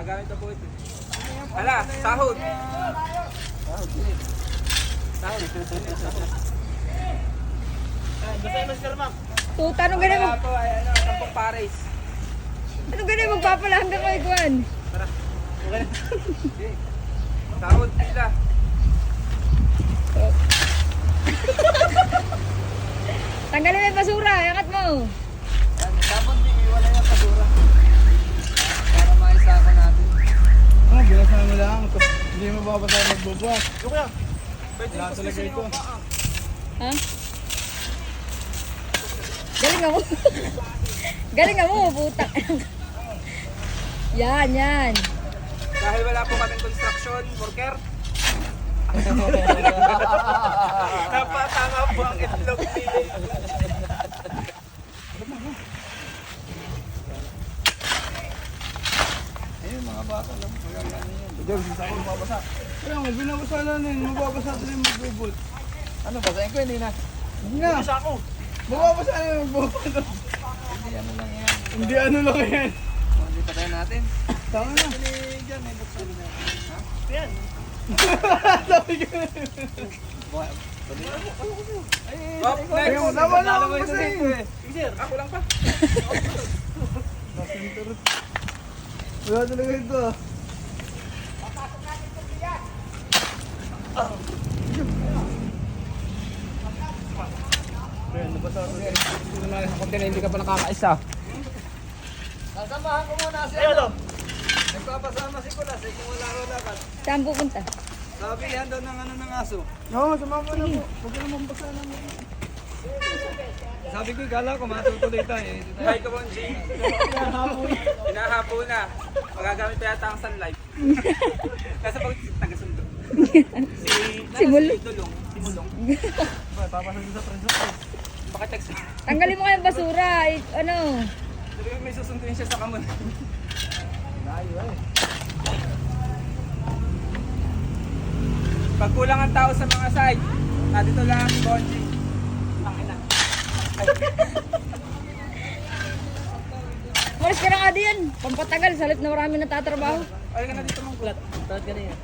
Magagamit na po ito. Hala, sahod. Sahod. Basta yung master ma'am. Puta, anong ganun mo? Wala po ay ano, 10 pares. Anong ganun magpapala hanggang kay Juan? Tara. Okay na. Okay. Sahod sila. Tanggalin mo yung basura, angat mo. Dapat di wala yung kasura. Para maisaka natin. Ah, binasan mo lang. Hindi mo babasa magbubuhat. Yung kaya. Pwede Wala yung talaga ito. Ha? Galing mo. Galing mo, puta. Yan, yan. Dahil wala po kaming construction worker. Napatama po ang itlog ni... Ayun, mga bata lang. Magagano yan. Diyan, bisa ko mababasa. Kaya nga, binabasa na nun. Mababasa na yung magbubot. Ano, basahin ko hindi na. Hindi nga. Bisa ako. Mababasa na yung magbubot. Hindi ano lang yan. Hindi ano lang yan. Hindi pa tayo natin. Tama na. Hindi dyan, may buksan na. Ha? Yan. Sabi ko na. Oh, next! Tama na ako kasi. Sir, ako lang pa. Wala talaga ito. Ayan, nabasa ko. Ito na sa konti na hindi ka pa nakakaisa. Sasamahan ko muna si Ayun, Nagpapasama si Kulas, eh kung wala ka. Saan pupunta? Sabi yan daw ng ano ng aso. Oo, sumama na po. Huwag ka naman basa na mo. Sabi ko, gala ko, matutuloy tayo. Hi, Kabonji. Hinahapo na. Magagamit pa yata ang sunlight. Kasi pag taga-sundo. Si Bulo. Tulong. Si Bulong. Papasok sa transfer. Pakitext. Tanggalin mo kayong basura. Ano? Sabi ko, may susunduin siya sa kamon. Pag kulang ang tao sa mga side, dito lang si Bonji. Pangina. Malis ka na nga diyan. Pampatagal. Salit na marami natatrabaho. Ay ka na dito mong kulat. Tawad ka na yan.